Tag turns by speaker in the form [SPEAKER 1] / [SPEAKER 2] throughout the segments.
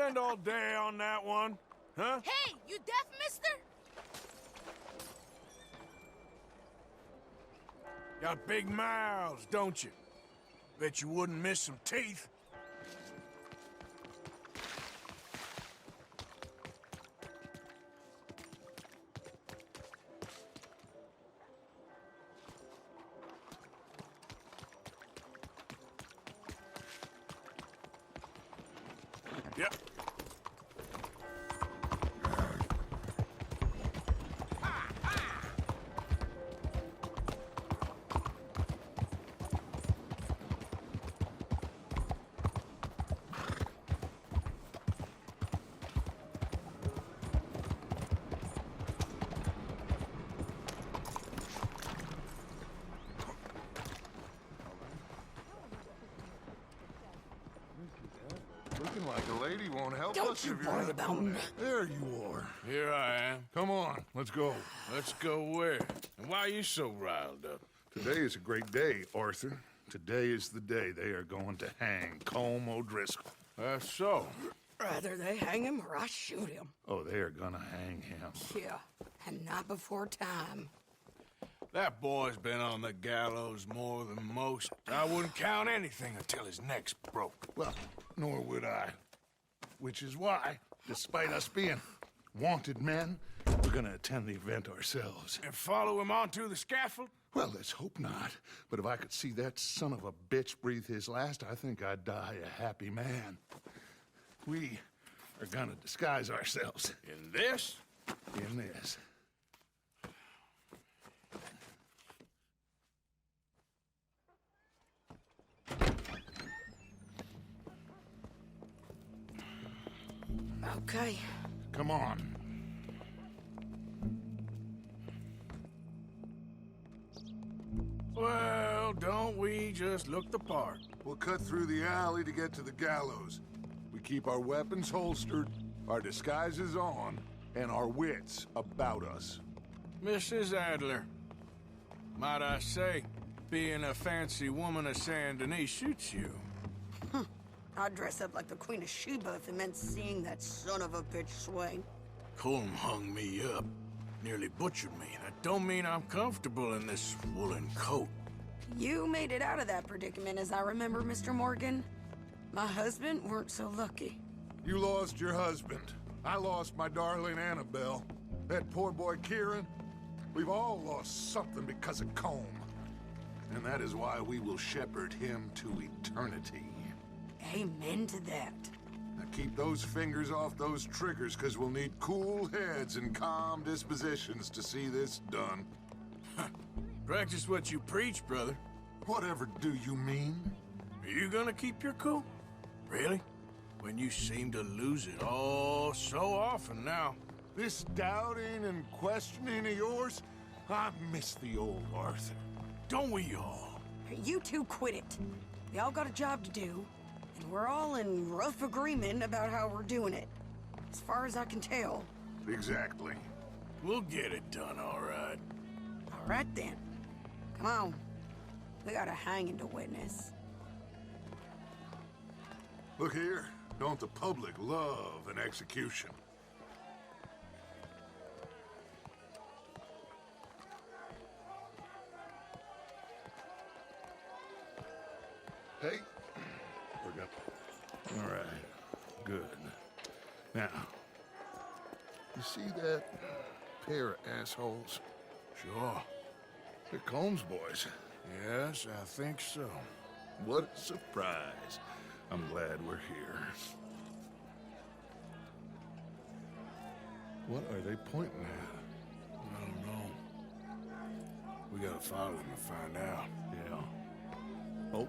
[SPEAKER 1] spend all day on that one? Huh?
[SPEAKER 2] Hey, you deaf, mister?
[SPEAKER 1] Got big mouths, don't you? Bet you wouldn't miss some teeth. Yep.
[SPEAKER 3] Looking like a lady won't help
[SPEAKER 2] Don't
[SPEAKER 3] us
[SPEAKER 2] you
[SPEAKER 3] if you're
[SPEAKER 2] worry
[SPEAKER 3] not
[SPEAKER 2] about
[SPEAKER 3] doing
[SPEAKER 2] me.
[SPEAKER 3] that. There you are.
[SPEAKER 1] Here I am.
[SPEAKER 3] Come on, let's go.
[SPEAKER 1] Let's go where? And why are you so riled up?
[SPEAKER 3] Today is a great day, Arthur. Today is the day they are going to hang Colm O'Driscoll.
[SPEAKER 1] That's so.
[SPEAKER 2] Rather they hang him or I shoot him.
[SPEAKER 3] Oh, they are gonna hang him.
[SPEAKER 2] Yeah, and not before time.
[SPEAKER 1] That boy's been on the gallows more than most. I wouldn't count anything until his neck's broke.
[SPEAKER 3] Well, nor would I. Which is why, despite us being wanted men, we're gonna attend the event ourselves.
[SPEAKER 1] And follow him onto the scaffold?
[SPEAKER 3] Well, let's hope not. But if I could see that son of a bitch breathe his last, I think I'd die a happy man. We are gonna disguise ourselves
[SPEAKER 1] In this?
[SPEAKER 3] in this.
[SPEAKER 2] Okay.
[SPEAKER 3] Come on.
[SPEAKER 1] Well, don't we just look the part?
[SPEAKER 4] We'll cut through the alley to get to the gallows. We keep our weapons holstered, our disguises on, and our wits about us.
[SPEAKER 1] Mrs. Adler, might I say, being a fancy woman of Saint Denis shoots you.
[SPEAKER 2] I'd dress up like the Queen of Sheba if it meant seeing that son of a bitch swing.
[SPEAKER 1] Colm hung me up, nearly butchered me. That don't mean I'm comfortable in this woolen coat.
[SPEAKER 2] You made it out of that predicament, as I remember, Mr. Morgan. My husband weren't so lucky.
[SPEAKER 4] You lost your husband. I lost my darling Annabelle. That poor boy Kieran. We've all lost something because of Colm. And that is why we will shepherd him to eternity.
[SPEAKER 2] Amen to that.
[SPEAKER 4] Now keep those fingers off those triggers, because we'll need cool heads and calm dispositions to see this done.
[SPEAKER 1] Practice what you preach, brother.
[SPEAKER 4] Whatever do you mean?
[SPEAKER 1] Are you gonna keep your cool? Really? When you seem to lose it all so often now.
[SPEAKER 4] This doubting and questioning of yours, I miss the old Arthur.
[SPEAKER 1] Don't we all?
[SPEAKER 2] You two quit it. We all got a job to do, and we're all in rough agreement about how we're doing it. As far as I can tell.
[SPEAKER 4] Exactly.
[SPEAKER 1] We'll get it done, all right.
[SPEAKER 2] All right then. Come on. We got a hanging to witness.
[SPEAKER 4] Look here, don't the public love an execution?
[SPEAKER 3] Hey, we're good. All right, good. Now, you see that pair of assholes?
[SPEAKER 1] Sure.
[SPEAKER 3] They're Colm's boys.
[SPEAKER 1] Yes, I think so.
[SPEAKER 3] What a surprise. I'm glad we're here. What are they pointing at?
[SPEAKER 1] I don't know. We gotta follow them and find out.
[SPEAKER 3] Yeah. Oh,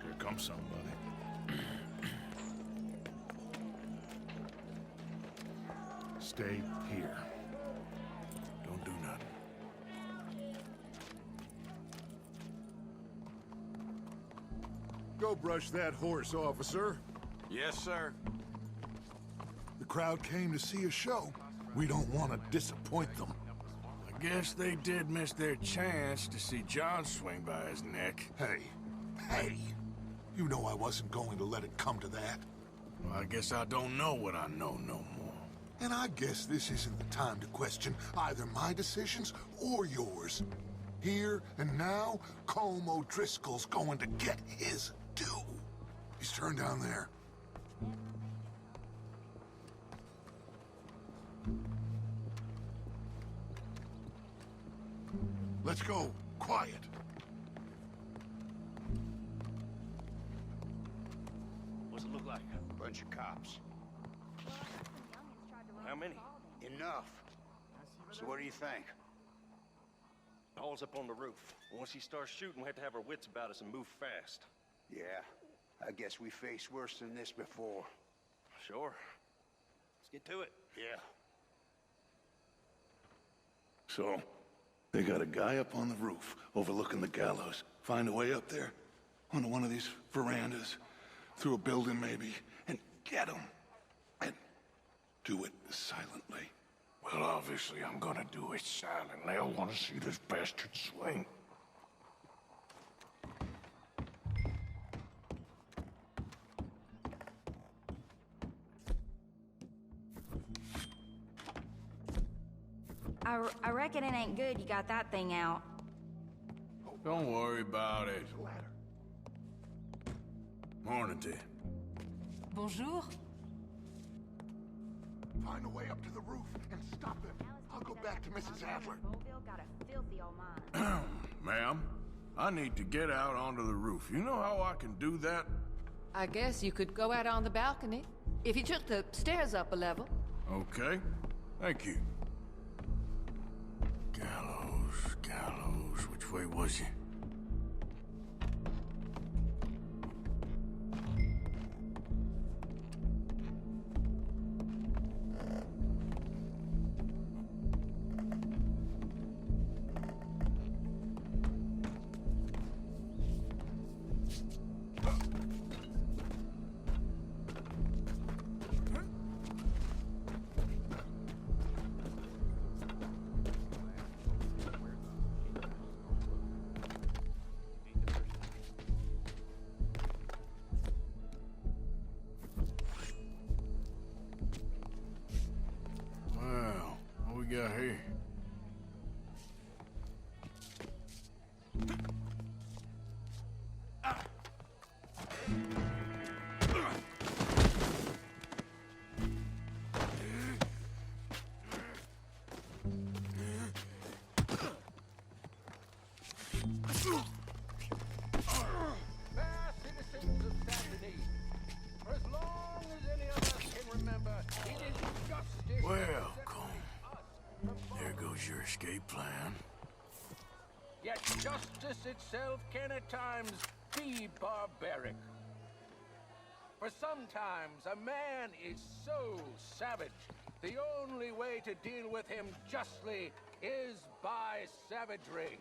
[SPEAKER 3] here comes somebody. Stay here.
[SPEAKER 1] Don't do nothing.
[SPEAKER 4] Go brush that horse, officer.
[SPEAKER 5] Yes, sir.
[SPEAKER 4] The crowd came to see a show. We don't want to disappoint them.
[SPEAKER 1] I guess they did miss their chance to see John swing by his neck.
[SPEAKER 4] Hey, you know I wasn't going to let it come to that.
[SPEAKER 1] Well, I guess I don't know what I know no more.
[SPEAKER 4] And I guess this isn't the time to question either my decisions or yours. Here and now, Colm O'Driscoll's going to get his due. He's turned down there. Let's go. Quiet.
[SPEAKER 5] What's it look like?
[SPEAKER 6] Bunch of cops.
[SPEAKER 5] How many?
[SPEAKER 6] Enough. So what do you think?
[SPEAKER 5] Paul's up on the roof. Once he starts shooting, we have to have our wits about us and move fast.
[SPEAKER 6] Yeah, I guess we faced worse than this before.
[SPEAKER 5] Sure. Let's get to it.
[SPEAKER 6] Yeah.
[SPEAKER 3] So, they got a guy up on the roof overlooking the gallows. Find a way up there, onto one of these verandas, through a building maybe, and get him. And do it silently.
[SPEAKER 1] Well, obviously, I'm gonna do it silently. I want to see this bastard swing.
[SPEAKER 7] I reckon it ain't good you got that thing out.
[SPEAKER 1] Don't worry about it. Morning, Ted.
[SPEAKER 8] Bonjour.
[SPEAKER 4] Find a way up to the roof and stop him. I'll go back to Mrs. Adler.
[SPEAKER 7] Beauville got a filthy old mind.
[SPEAKER 1] Ma'am, I need to get out onto the roof. You know how I can do that?
[SPEAKER 8] I guess you could go out on the balcony. If you took the stairs up a level.
[SPEAKER 1] Okay. Thank you. Gallows. Which way was he? Well, what we got here?
[SPEAKER 9] Fair citizens of Saturday, for as long as any of us can remember, it is justice.
[SPEAKER 1] Welcome. There goes your escape plan.
[SPEAKER 9] Yet justice itself can at times be barbaric. For sometimes a man is so savage, the only way to deal with him justly is by savagery.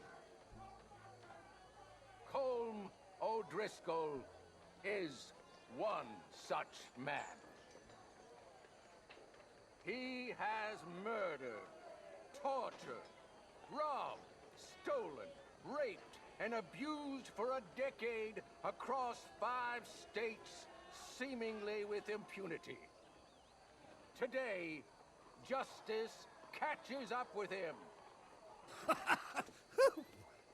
[SPEAKER 9] Colm O'Driscoll is one such man. He has murdered, tortured, robbed, stolen, raped, and abused for a decade across 5 states, seemingly with impunity. Today, justice catches up with him.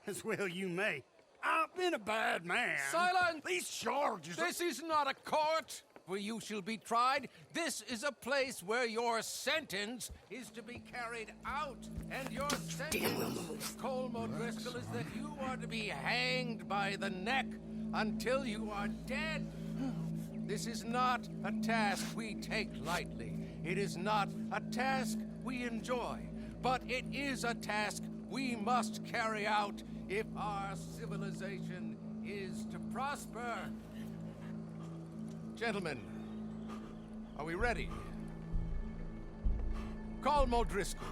[SPEAKER 10] As well you may. I've been a bad man.
[SPEAKER 9] Silence!
[SPEAKER 10] These charges...
[SPEAKER 9] This is not a court where you shall be tried. This is a place where your sentence is to be carried out. And your sentence, Colm O'Driscoll, is that you are to be hanged by the neck until you are dead. This is not a task we take lightly. It is not a task we enjoy. But it is a task we must carry out if our civilization is to prosper. Gentlemen, are we ready? Colm O'Driscoll,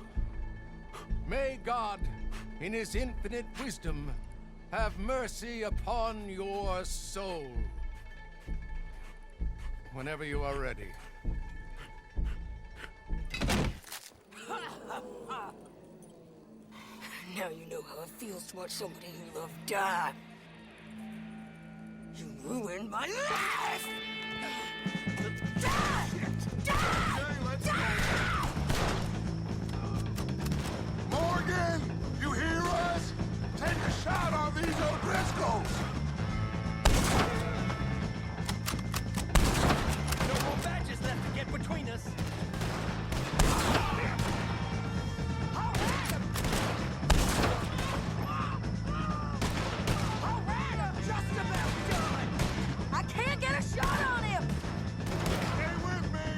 [SPEAKER 9] may God, in his infinite wisdom, have mercy upon your soul. Whenever you are ready.
[SPEAKER 2] Now you know how it feels to watch somebody you love die. You ruined my life!
[SPEAKER 4] Morgan, you hear us? Take a shot on these O'Driscolls!
[SPEAKER 5] No more badges left to get between us.
[SPEAKER 2] I can't get a shot on him!
[SPEAKER 4] Stay with me!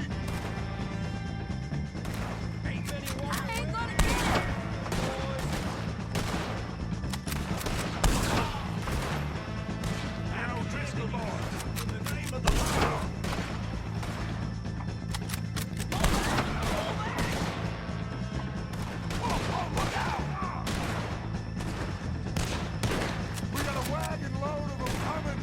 [SPEAKER 5] Ain't anyone.
[SPEAKER 2] I ain't gonna get it!
[SPEAKER 4] An O'Driscoll boys, in the name of the law! Look out! We got a wagon load of them coming!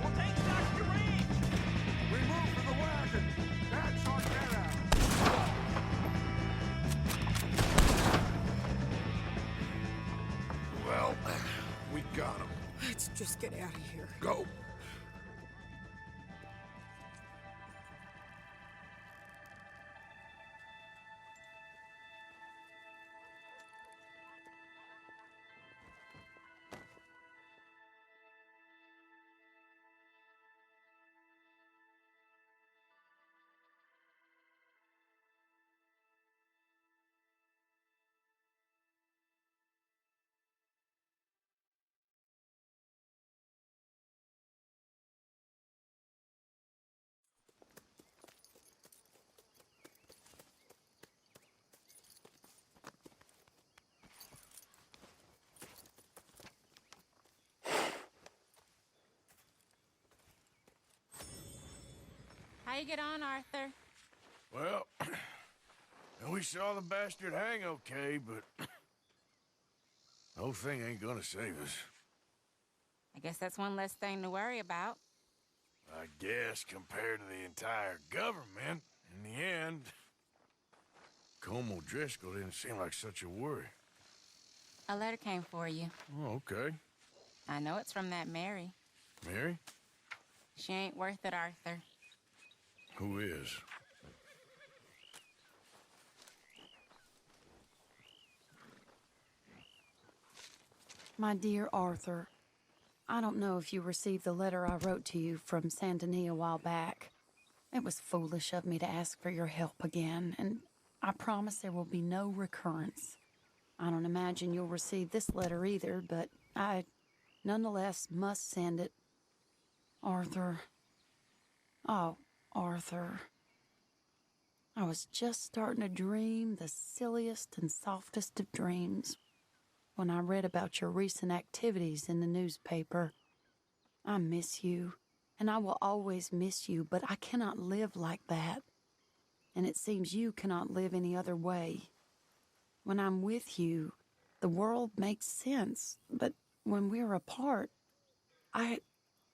[SPEAKER 5] We'll take Dr. Reed.
[SPEAKER 4] We move for the wagon! That's our get out! Well, we got him.
[SPEAKER 2] Let's just get out of here.
[SPEAKER 4] Go!
[SPEAKER 7] How you get on, Arthur?
[SPEAKER 1] Well, we saw the bastard hang okay, but the whole thing ain't gonna save us.
[SPEAKER 7] I guess that's one less thing to worry about.
[SPEAKER 1] I guess compared to the entire government, in the end, Colm O'Driscoll didn't seem like such a worry.
[SPEAKER 7] A letter came for you.
[SPEAKER 1] Oh, okay.
[SPEAKER 7] I know it's from that Mary.
[SPEAKER 1] Mary?
[SPEAKER 7] She ain't worth it, Arthur.
[SPEAKER 1] Who is?
[SPEAKER 2] My dear Arthur, I don't know if you received the letter I wrote to you from Saint Denis a while back. It was foolish of me to ask for your help again, and I promise there will be no recurrence. I don't imagine you'll receive this letter either, but I nonetheless must send it. Arthur. Oh, Arthur. I was just starting to dream the silliest and softest of dreams when I read about your recent activities in the newspaper. I miss you, and I will always miss you, but I cannot live like that. And it seems you cannot live any other way. When I'm with you, the world makes sense, but when we're apart, I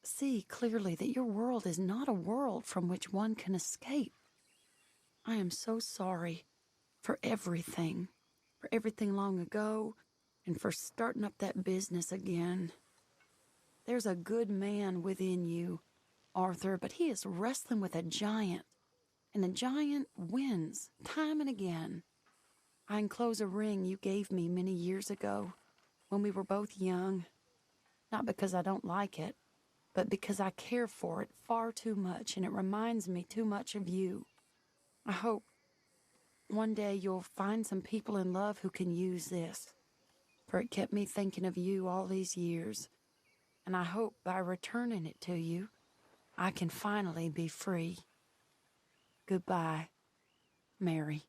[SPEAKER 2] see clearly that your world is not a world from which one can escape. I am so sorry for everything long ago, and for starting up that business again. There's a good man within you, Arthur, but he is wrestling with a giant, and the giant wins time and again. I enclose a ring you gave me many years ago when we were both young, not because I don't like it, but because I care for it far too much, and it reminds me too much of you. I hope one day you'll find some people in love who can use this, for it kept me thinking of you all these years, and I hope by returning it to you, I can finally be free. Goodbye, Mary.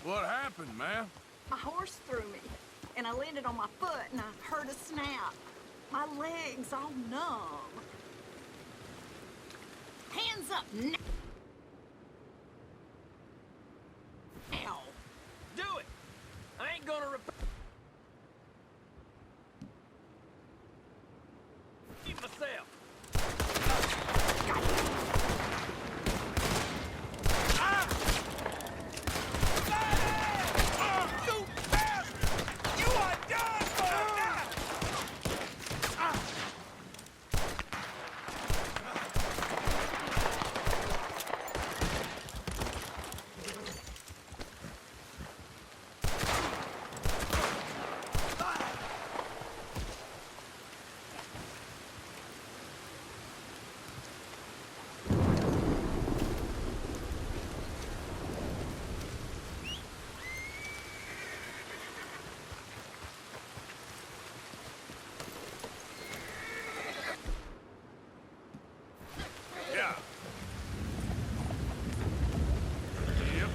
[SPEAKER 1] What happened, man?
[SPEAKER 11] My horse threw me, and I landed on my foot, and I heard a snap. My legs all numb. Hands up now!
[SPEAKER 5] Do it! I ain't gonna repeat myself.
[SPEAKER 1] Yeah. Yep.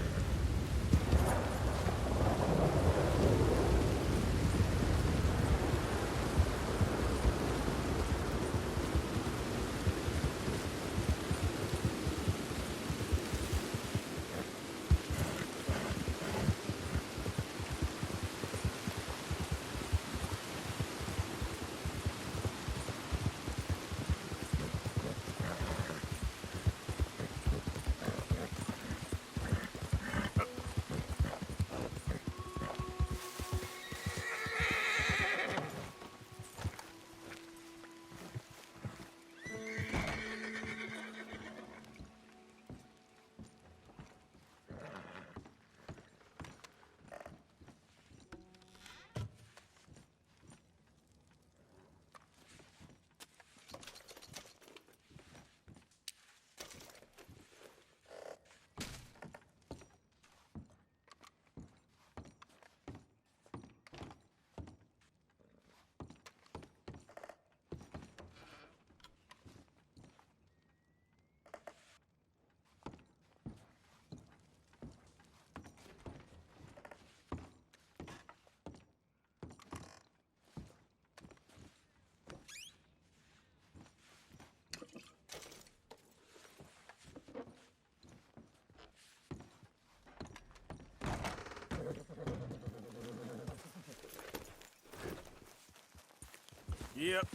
[SPEAKER 1] Yep.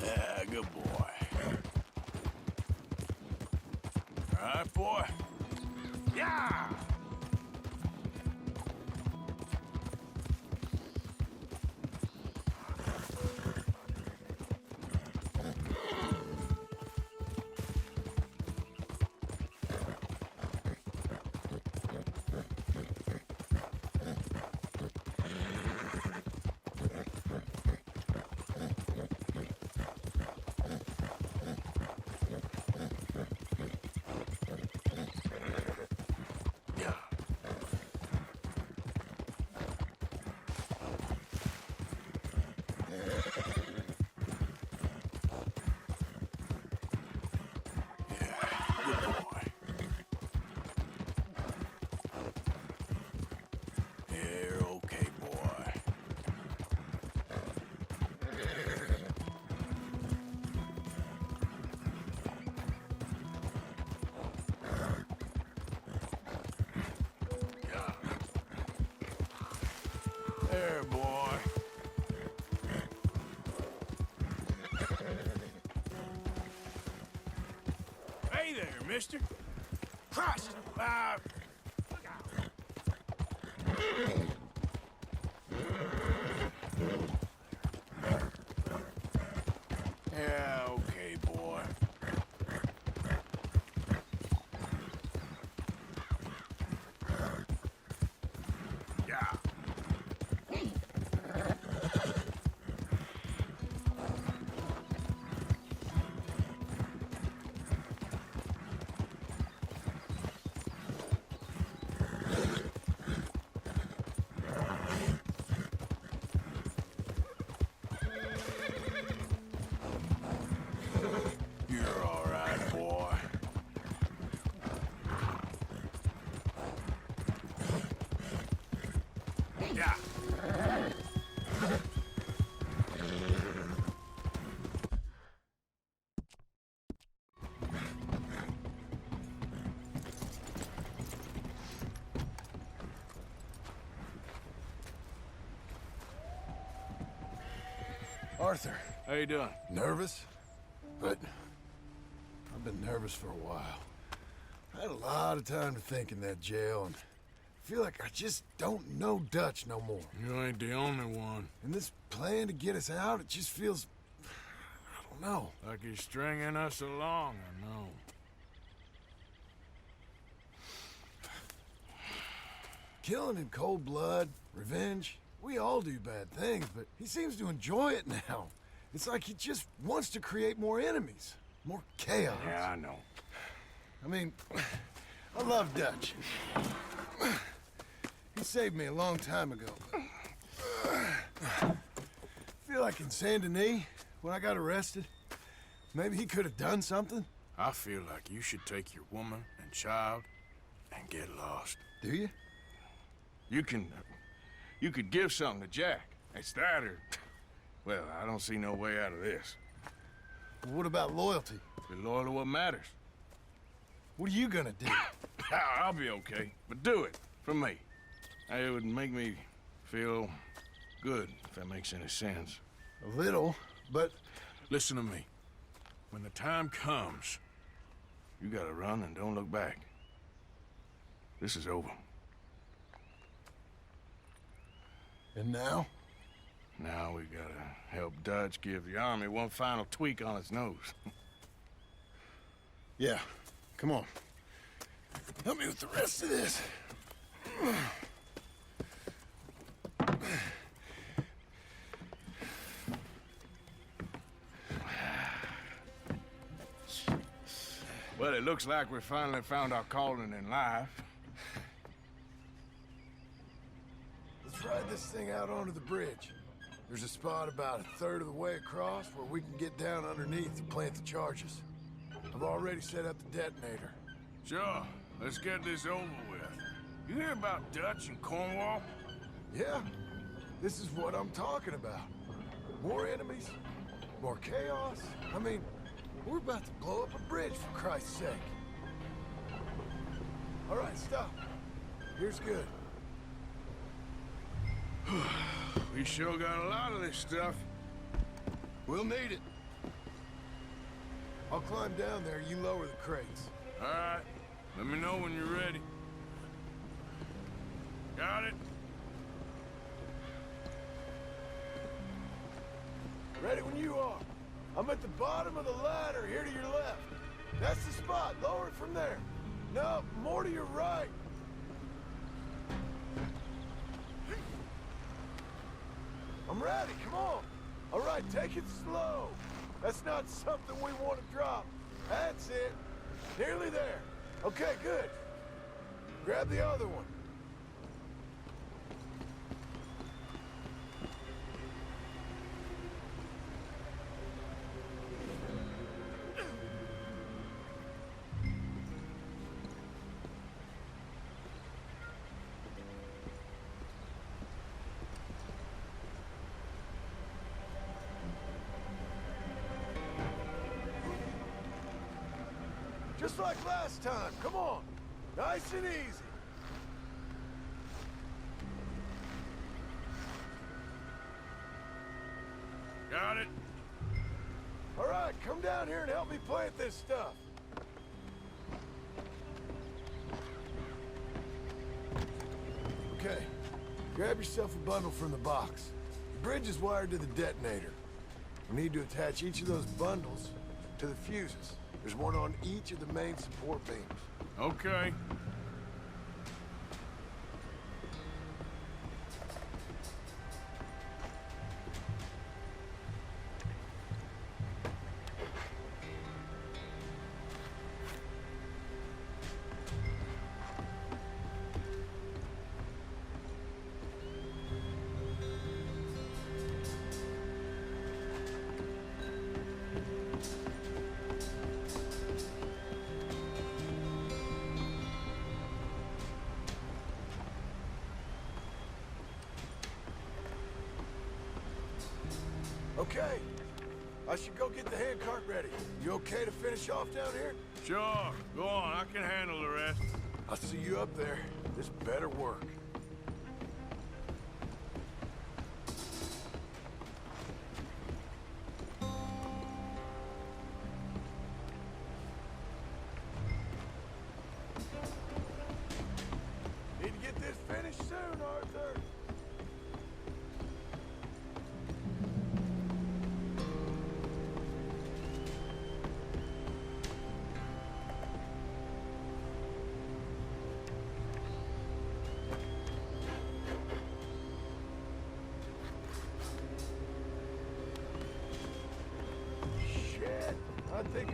[SPEAKER 1] Yeah, good boy. All right, boy. Yeah! There, boy. Hey there, mister. Christ! Yeah, okay, boy. Yeah.
[SPEAKER 12] Arthur.
[SPEAKER 1] How you doing?
[SPEAKER 12] Nervous? But I've been nervous for a while. I had a lot of time to think in that jail, and I feel like I just don't know Dutch no more.
[SPEAKER 1] You ain't the only one.
[SPEAKER 12] And this plan to get us out, it just feels... I don't know.
[SPEAKER 1] Like he's stringing us along, I know.
[SPEAKER 12] Killing in cold blood, revenge, we all do bad things, but he seems to enjoy it now. It's like he just wants to create more enemies, more chaos.
[SPEAKER 1] Yeah, I know.
[SPEAKER 12] I mean, I love Dutch. He saved me a long time ago. I feel like in Saint Denis, when I got arrested, maybe he could have done something.
[SPEAKER 1] I feel like you should take your woman and child and get lost.
[SPEAKER 12] Do you?
[SPEAKER 1] You could give something to Jack. It's that or... Well, I don't see no way out of this.
[SPEAKER 12] What about loyalty?
[SPEAKER 1] Be loyal to what matters.
[SPEAKER 12] What are you gonna do?
[SPEAKER 1] I'll be okay, but do it for me. It would make me feel good, if that makes any sense.
[SPEAKER 12] A little, but...
[SPEAKER 1] Listen to me. When the time comes, you gotta run and don't look back. This is over.
[SPEAKER 12] And now?
[SPEAKER 1] Now we gotta help Dutch give the army one final tweak on its nose.
[SPEAKER 12] Yeah, come on. Help me with the rest of this.
[SPEAKER 1] Well, it looks like we finally found our calling in life.
[SPEAKER 12] Let's ride this thing out onto the bridge. There's a spot about a third of the way across where we can get down underneath to plant the charges. I've already set up the detonator.
[SPEAKER 1] Sure, let's get this over with. You hear about Dutch and Cornwall?
[SPEAKER 12] Yeah, this is what I'm talking about. More enemies, more chaos. I mean, we're about to blow up a bridge, for Christ's sake. All right, stop. Here's good.
[SPEAKER 1] We sure got a lot of this stuff.
[SPEAKER 12] We'll need it. I'll climb down there, you lower the crates.
[SPEAKER 1] All right. Let me know when you're ready. Got it?
[SPEAKER 12] Ready when you are. I'm at the bottom of the ladder, here to your left. That's the spot. Lower it from there. No, more to your right. I'm ready, come on. All right, take it slow. That's not something we want to drop. That's it. Nearly there. Okay, good. Grab the other one. Just like last time, come on. Nice and easy.
[SPEAKER 1] Got it?
[SPEAKER 12] All right, come down here and help me plant this stuff. Okay, grab yourself a bundle from the box. The bridge is wired to the detonator. We need to attach each of those bundles to the fuses. There's one on each of the main support beams.
[SPEAKER 1] Okay.
[SPEAKER 12] Okay. I should go get the handcart ready. You okay to finish off down here?
[SPEAKER 1] Sure. Go on. I can handle the rest.
[SPEAKER 12] I'll see you up there. This better work.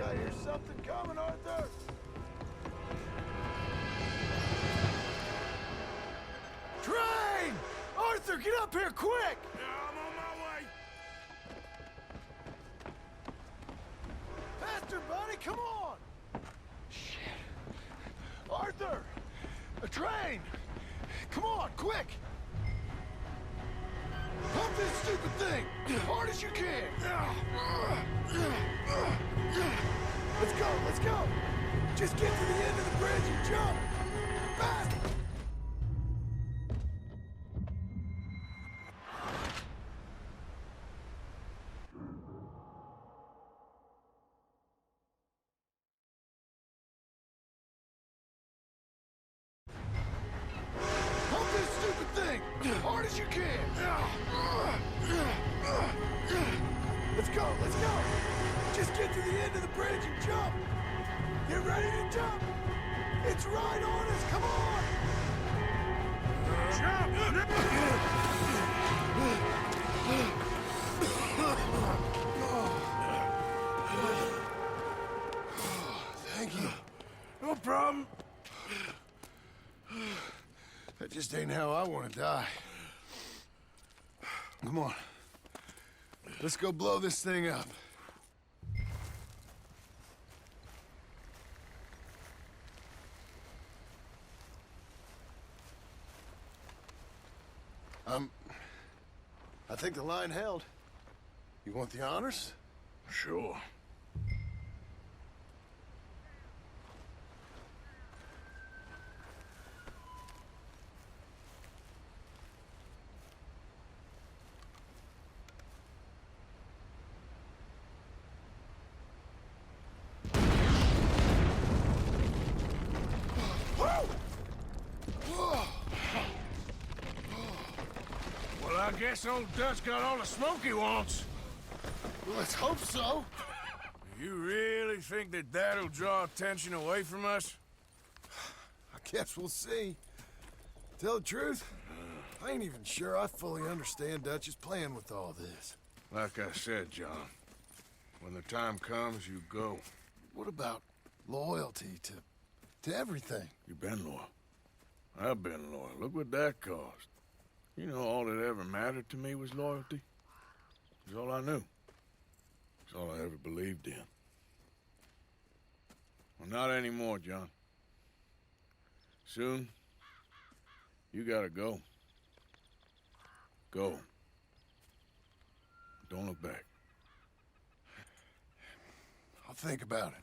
[SPEAKER 12] I hear something coming, Arthur. Train! Arthur, get up here, quick!
[SPEAKER 1] Yeah, I'm on my way.
[SPEAKER 12] Faster, buddy, come on! Shit. Arthur! A train! Come on, quick! Pump this stupid thing! Hard as you can! Let's go! Just get to the end of the bridge and jump! Fast! Pump this stupid thing! Hard as you can! Let's go! Just get to the end of the bridge and jump! Get ready to jump! It's right on us! Come on! Thank you.
[SPEAKER 1] No problem.
[SPEAKER 12] That just ain't how I want to die. Come on. Let's go blow this thing up. I think the line held. You want the honors?
[SPEAKER 1] Sure. Well, I guess old Dutch got all the smoke he wants.
[SPEAKER 12] Well, let's hope so.
[SPEAKER 1] You really think that that'll draw attention away from us?
[SPEAKER 12] I guess we'll see. Tell the truth, I ain't even sure I fully understand Dutch's plan with all this.
[SPEAKER 1] Like I said, John, when the time comes, you go.
[SPEAKER 12] What about loyalty to everything?
[SPEAKER 1] You've been loyal. I've been loyal. Look what that cost. You know, all that ever mattered to me was loyalty. It's all I knew. It's all I ever believed in. Well, not anymore, John. Soon, you gotta go. Go. Don't look back.
[SPEAKER 12] I'll think about it.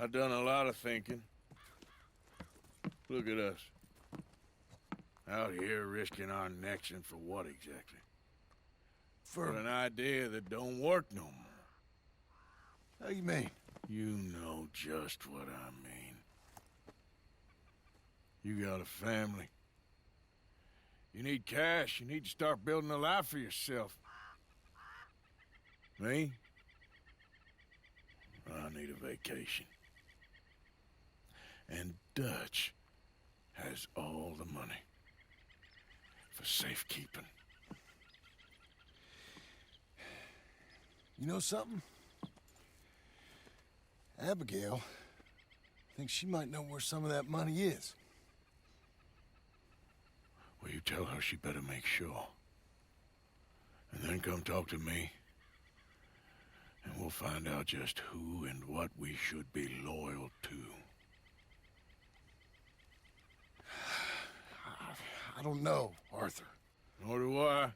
[SPEAKER 1] I've done a lot of thinking. Look at us. Out here risking our necks, and for what exactly? For an idea that don't work no more.
[SPEAKER 12] How you mean?
[SPEAKER 1] You know just what I mean. You got a family. You need cash. You need to start building a life for yourself. Me? I need a vacation. And Dutch has all the money for safekeeping.
[SPEAKER 12] You know something? Abigail thinks she might know where some of that money is.
[SPEAKER 1] Well, you tell her she better make sure. And then come talk to me. And we'll find out just who and what we should be loyal to.
[SPEAKER 12] I don't know, Arthur.
[SPEAKER 1] Nor do I.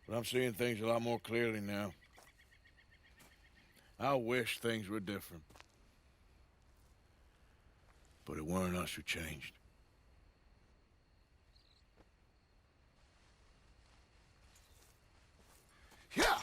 [SPEAKER 1] But I'm seeing things a lot more clearly now. I wish things were different. But it weren't us who changed.
[SPEAKER 12] Yeah!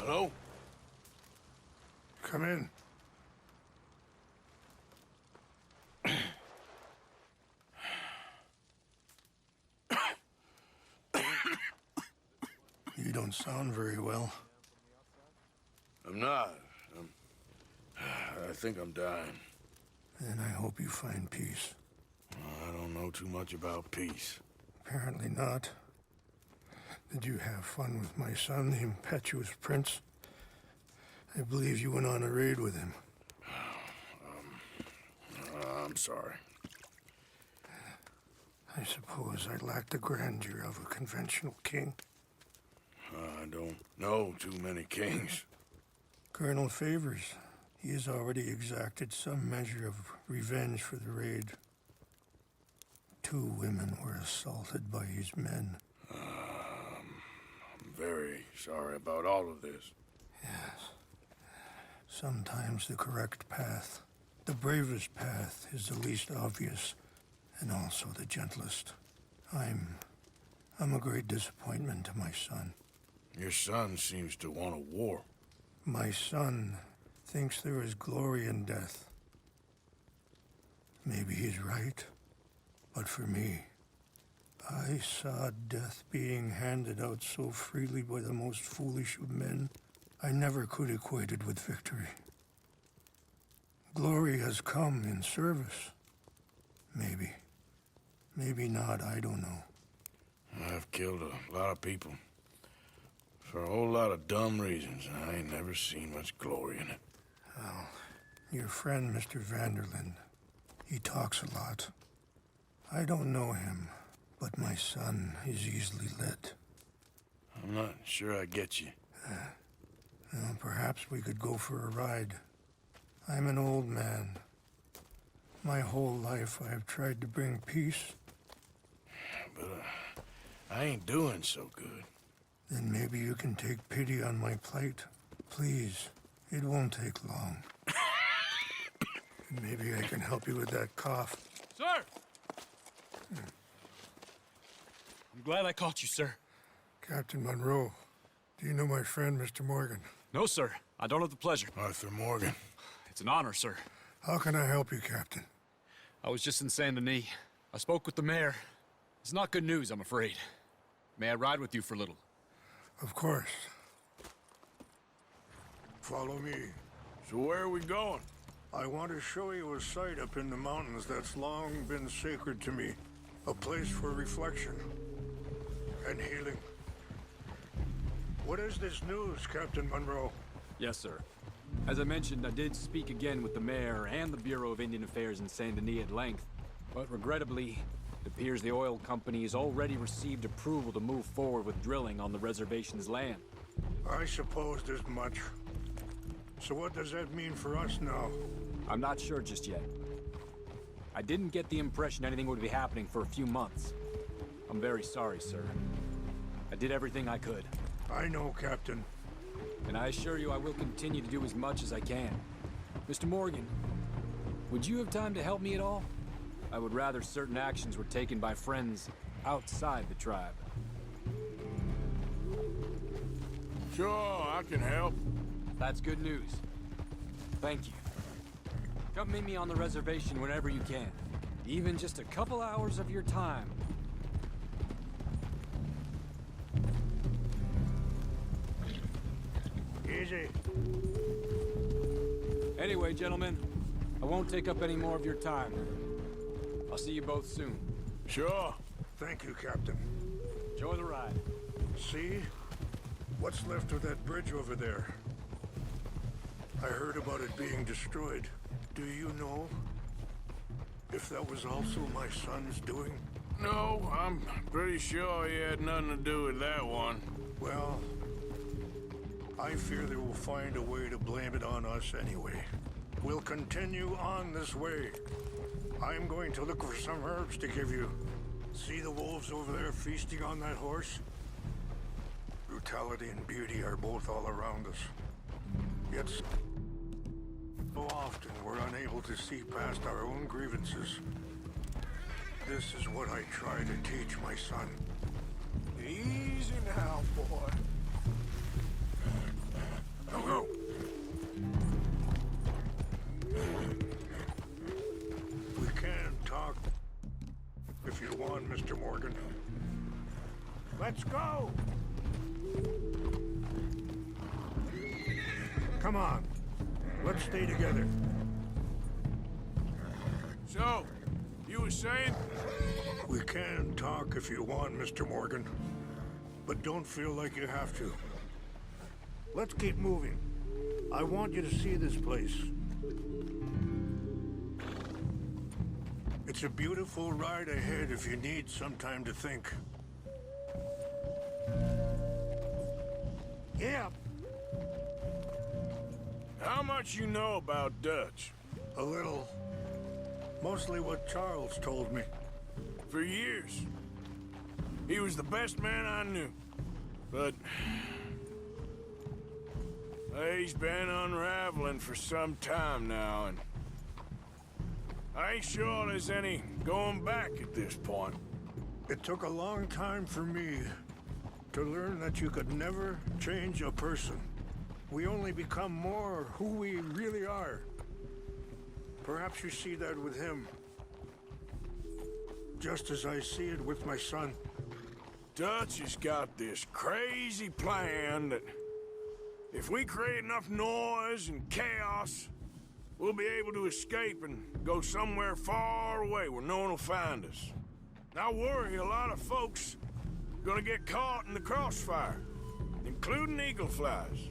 [SPEAKER 1] Hello?
[SPEAKER 3] Come in. You don't sound very well.
[SPEAKER 1] I'm not. I think I'm dying.
[SPEAKER 3] And I hope you find peace.
[SPEAKER 1] I don't know too much about peace.
[SPEAKER 3] Apparently not. Did you have fun with my son, the impetuous prince? I believe you went on a raid with him.
[SPEAKER 1] I'm sorry.
[SPEAKER 3] I suppose I lack the grandeur of a conventional king.
[SPEAKER 1] I don't know too many kings.
[SPEAKER 3] Colonel Favors, he has already exacted some measure of revenge for the raid. 2 women were assaulted by his men.
[SPEAKER 1] I'm very sorry about all of this.
[SPEAKER 3] Yes. Sometimes the correct path, the bravest path, is the least obvious, and also the gentlest. I'm a great disappointment to my son.
[SPEAKER 1] Your son seems to want a war.
[SPEAKER 3] My son thinks there is glory in death. Maybe he's right, but for me, I saw death being handed out so freely by the most foolish of men, I never could equate it with victory. Glory has come in service. Maybe. Maybe not, I don't know.
[SPEAKER 1] I've killed a lot of people. For a whole lot of dumb reasons, and I ain't never seen much glory in it.
[SPEAKER 3] Well, your friend, Mr. Vanderlyn, he talks a lot. I don't know him, but my son is easily led.
[SPEAKER 1] I'm not sure I get you.
[SPEAKER 3] Well, perhaps we could go for a ride. I'm an old man. My whole life I have tried to bring peace.
[SPEAKER 1] But I ain't doing so good.
[SPEAKER 3] Then maybe you can take pity on my plight. Please, it won't take long. Maybe I can help you with that cough.
[SPEAKER 13] Sir! I'm glad I caught you, sir.
[SPEAKER 3] Captain Monroe, do you know my friend, Mr. Morgan?
[SPEAKER 13] No, sir. I don't have the pleasure.
[SPEAKER 1] Arthur Morgan.
[SPEAKER 13] It's an honor, sir.
[SPEAKER 3] How can I help you, Captain?
[SPEAKER 13] I was just in Saint Denis. I spoke with the mayor. It's not good news, I'm afraid. May I ride with you for a little?
[SPEAKER 3] Of course. Follow me.
[SPEAKER 1] So where are we going?
[SPEAKER 3] I want to show you a site up in the mountains that's long been sacred to me. A place for reflection and healing. What is this news, Captain Monroe?
[SPEAKER 13] Yes, sir. As I mentioned, I did speak again with the mayor and the Bureau of Indian Affairs in Saint Denis at length. But regrettably, it appears the oil company has already received approval to move forward with drilling on the reservation's land.
[SPEAKER 3] I supposed as much. So what does that mean for us now?
[SPEAKER 13] I'm not sure just yet. I didn't get the impression anything would be happening for a few months. I'm very sorry, sir. I did everything I could.
[SPEAKER 3] I know, Captain.
[SPEAKER 13] And I assure you I will continue to do as much as I can. Mr. Morgan, would you have time to help me at all? I would rather certain actions were taken by friends outside the tribe.
[SPEAKER 1] Sure, I can help.
[SPEAKER 13] That's good news. Thank you. Come meet me on the reservation whenever you can. Even just a couple hours of your time.
[SPEAKER 3] Easy.
[SPEAKER 13] Anyway, gentlemen, I won't take up any more of your time. I'll see you both soon.
[SPEAKER 1] Sure.
[SPEAKER 3] Thank you, Captain.
[SPEAKER 13] Enjoy the ride.
[SPEAKER 3] See? What's left of that bridge over there? I heard about it being destroyed. Do you know if that was also my son's doing?
[SPEAKER 1] No, I'm pretty sure he had nothing to do with that one.
[SPEAKER 3] Well, I fear they will find a way to blame it on us anyway. We'll continue on this way. I'm going to look for some herbs to give you. See the wolves over there feasting on that horse? Brutality and beauty are both all around us. Yet so often we're unable to see past our own grievances. This is what I try to teach my son.
[SPEAKER 12] Easy now, boy.
[SPEAKER 10] want, Mr. Morgan. Let's go! Come on. Let's stay together.
[SPEAKER 1] So, you were saying?
[SPEAKER 10] We can talk if you want, Mr. Morgan. But don't feel like you have to. Let's keep moving. I want you to see this place. It's a beautiful ride ahead if you need some time to think. Yeah.
[SPEAKER 1] How much you know about Dutch?
[SPEAKER 10] A little. Mostly what Charles told me.
[SPEAKER 1] For years. He was the best man I knew. But... he's been unraveling for some time now, and... I ain't sure there's any going back at this point.
[SPEAKER 10] It took a long time for me to learn that you could never change a person. We only become more who we really are. Perhaps you see that with him. Just as I see it with my son.
[SPEAKER 1] Dutch has got this crazy plan that if we create enough noise and chaos, we'll be able to escape and go somewhere far away where no one will find us. I worry a lot of folks are gonna get caught in the crossfire, including eagle flies.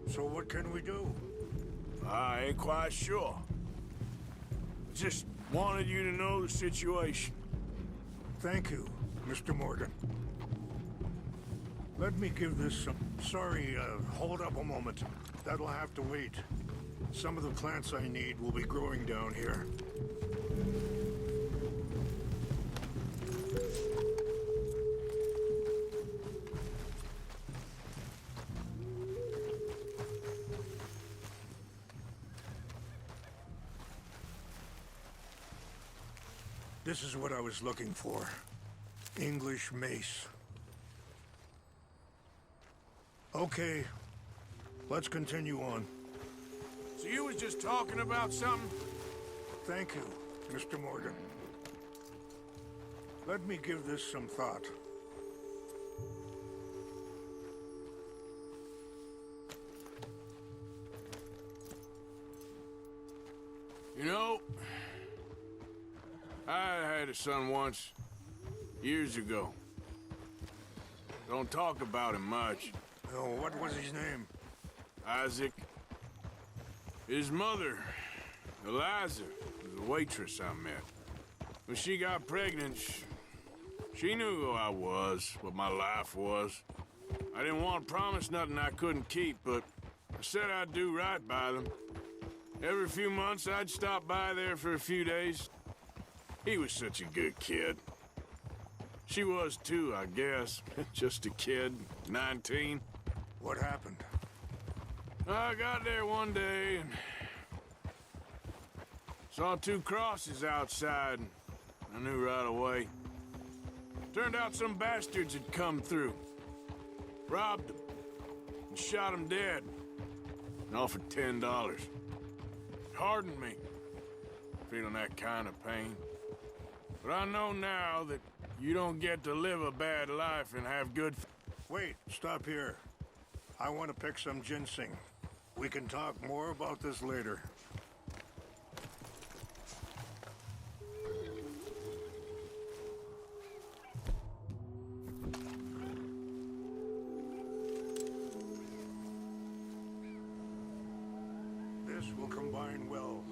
[SPEAKER 10] So what can we do?
[SPEAKER 1] I ain't quite sure. Just wanted you to know the situation.
[SPEAKER 10] Thank you, Mr. Morgan. Let me give this some... Sorry, hold up a moment. That'll have to wait. Some of the plants I need will be growing down here. This is what I was looking for. English mace. Okay, let's continue on.
[SPEAKER 1] So you was just talking about something?
[SPEAKER 10] Thank you, Mr. Morgan. Let me give this some thought.
[SPEAKER 1] You know, I had a son once, years ago. Don't talk about him much.
[SPEAKER 10] Oh, what was his name?
[SPEAKER 1] Isaac. His mother, Eliza, was a waitress I met. When she got pregnant, she knew who I was, what my life was. I didn't want to promise nothing I couldn't keep, but I said I'd do right by them. Every few months, I'd stop by there for a few days. He was such a good kid. She was too, I guess. Just a kid, 19.
[SPEAKER 10] What happened?
[SPEAKER 1] I got there one day and saw two crosses outside, and I knew right away. Turned out some bastards had come through, robbed them, and shot them dead, and offered $10. It hardened me, feeling that kind of pain. But I know now that you don't get to live a bad life and have good...
[SPEAKER 10] Wait, stop here. I want to pick some ginseng. We can talk more about this later. This will combine well.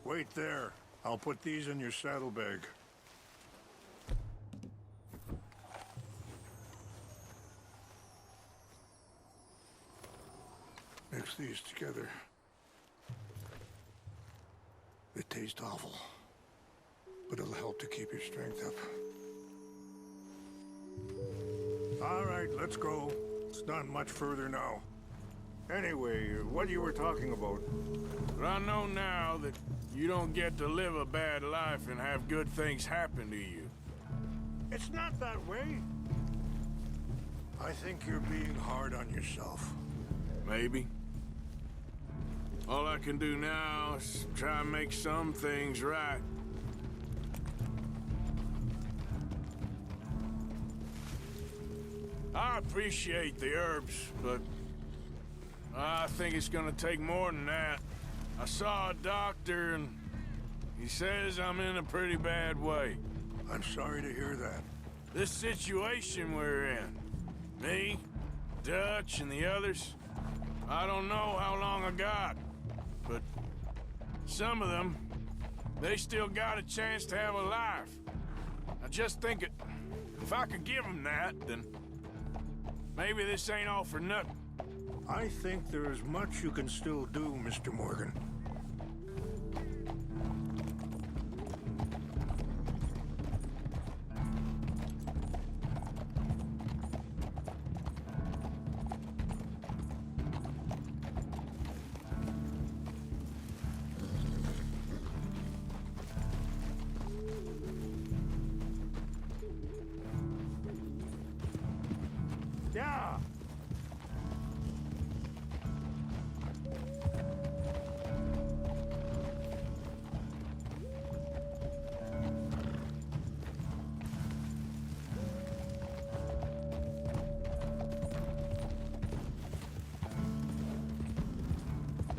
[SPEAKER 10] Wait there. I'll put these in your saddlebag. Mix these together. They taste awful, but it'll help to keep your strength up. All right, let's go. It's not much further now. Anyway, what you were talking about?
[SPEAKER 1] But I know now that you don't get to live a bad life and have good things happen to you.
[SPEAKER 10] It's not that way. I think you're being hard on yourself.
[SPEAKER 1] Maybe. All I can do now is try and make some things right. I appreciate the herbs, but I think it's gonna take more than that. I saw a doctor and he says I'm in a pretty bad way.
[SPEAKER 10] I'm sorry to hear that.
[SPEAKER 1] This situation we're in, me, Dutch, and the others, I don't know how long I got, but some of them, they still got a chance to have a life. I just think if I could give them that, then maybe this ain't all for nothing.
[SPEAKER 10] I think there is much you can still do, Mr. Morgan. Yeah.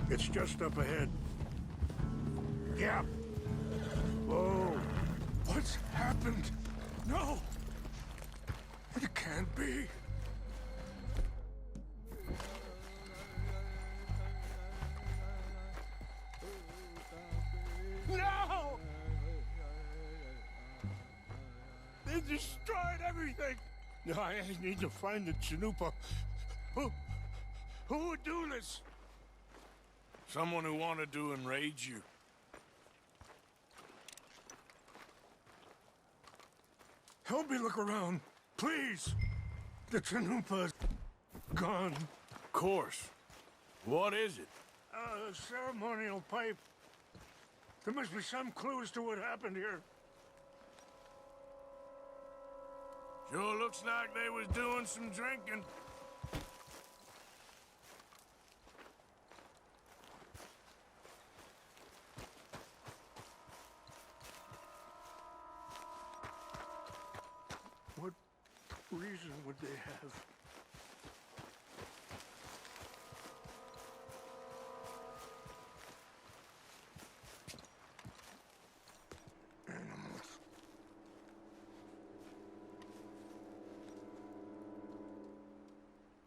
[SPEAKER 10] It's just up ahead. Yeah. Whoa.
[SPEAKER 4] What's happened? No! It can't be.
[SPEAKER 10] No! They destroyed everything! I need to find the Chanupa. Who would do this?
[SPEAKER 1] Someone who wanted to enrage you.
[SPEAKER 10] Help me look around, please. The Chanupa's gone.
[SPEAKER 1] Of course. What is it?
[SPEAKER 10] A ceremonial pipe. There must be some clue as to what happened here.
[SPEAKER 1] Sure looks like they was doing some drinking.
[SPEAKER 10] What reason would they have? Animals.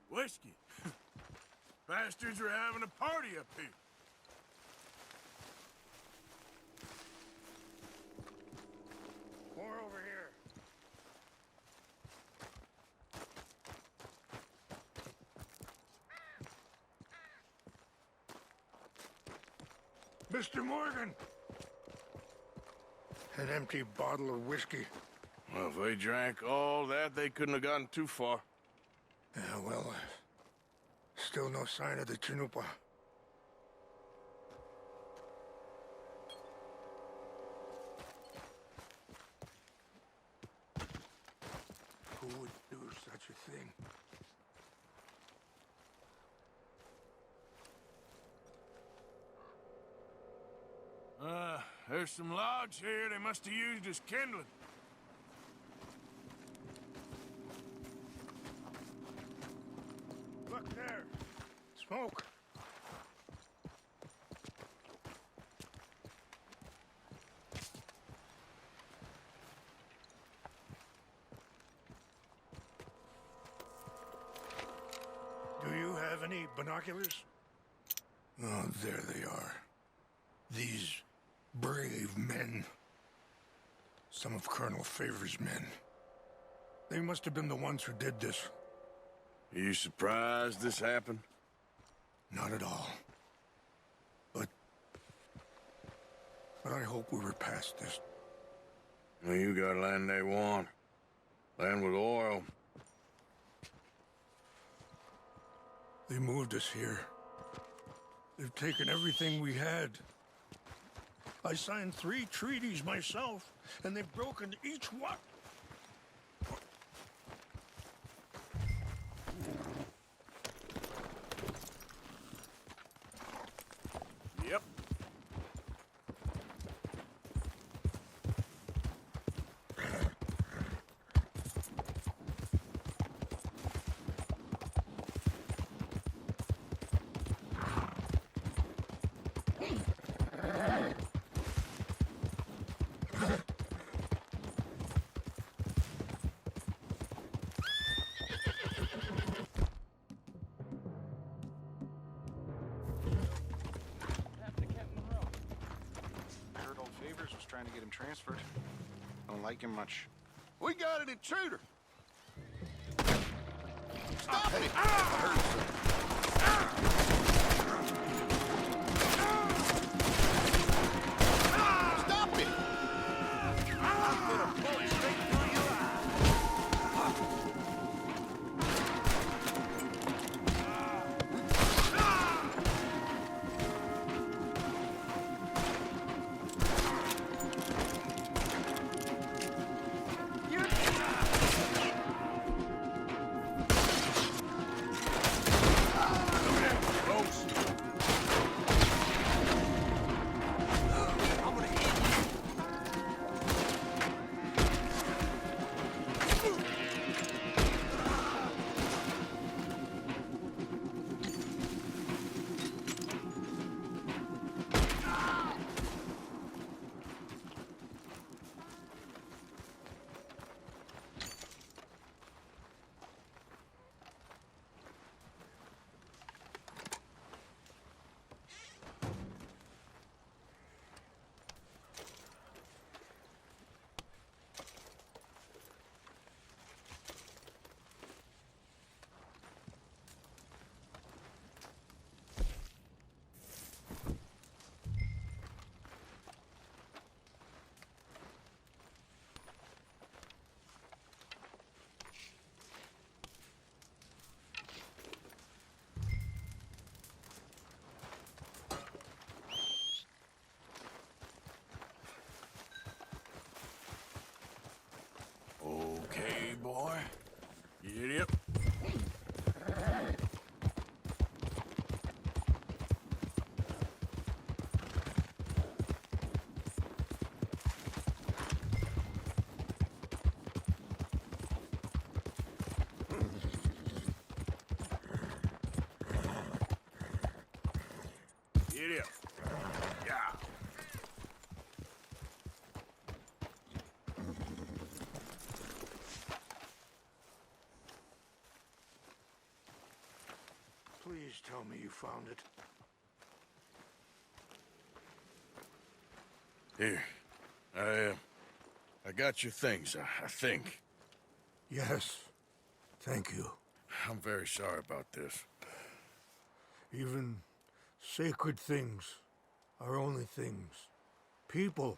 [SPEAKER 1] Whiskey. Bastards are having a party up here.
[SPEAKER 10] More over here. Mr. Morgan! An empty bottle of whiskey.
[SPEAKER 1] Well, if they drank all that, they couldn't have gotten too far.
[SPEAKER 10] Yeah, well, still no sign of the Chanupa. Who would do such a thing?
[SPEAKER 1] There's some logs here they must have used as kindling.
[SPEAKER 10] Look there. Smoke. Do you have any binoculars? Oh, there they are. These brave men. Some of Colonel Favor's men. They must have been the ones who did this.
[SPEAKER 1] Are you surprised this happened?
[SPEAKER 10] Not at all. But I hope we were past this.
[SPEAKER 1] Well, you got land they want. Land with oil.
[SPEAKER 10] They moved us here. They've taken everything we had. I signed 3 treaties myself, and they've broken each one.
[SPEAKER 14] favors, was trying to get him transferred. Don't like him much.
[SPEAKER 4] We got an intruder! Stop it! I heard Stop it! I'm gonna bullet straight through your eye.
[SPEAKER 1] Okay, boy. Get up. Get up. Yeah.
[SPEAKER 10] Please tell me you found it.
[SPEAKER 1] Here. I got your things, I think.
[SPEAKER 10] Yes. Thank you.
[SPEAKER 1] I'm very sorry about this.
[SPEAKER 10] Even sacred things are only things. People,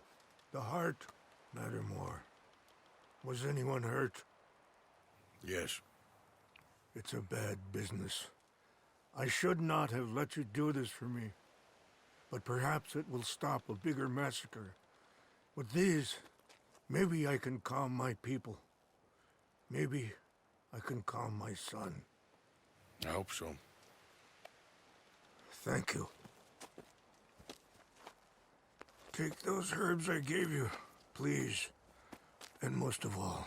[SPEAKER 10] the heart, matter more. Was anyone hurt?
[SPEAKER 1] Yes.
[SPEAKER 10] It's a bad business. I should not have let you do this for me. But perhaps it will stop a bigger massacre. With these, maybe I can calm my people. Maybe I can calm my son.
[SPEAKER 1] I hope so.
[SPEAKER 10] Thank you. Take those herbs I gave you, please. And most of all,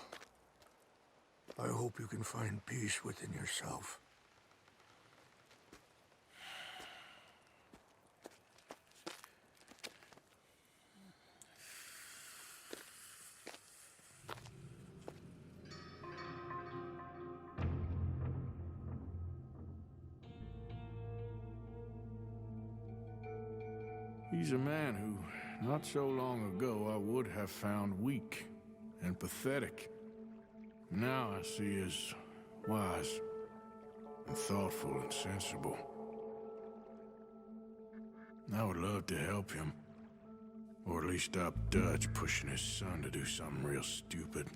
[SPEAKER 10] I hope you can find peace within yourself.
[SPEAKER 1] He's a man who, not so long ago, I would have found weak and pathetic. Now I see as wise and thoughtful and sensible. I would love to help him, or at least stop Dutch pushing his son to do something real stupid.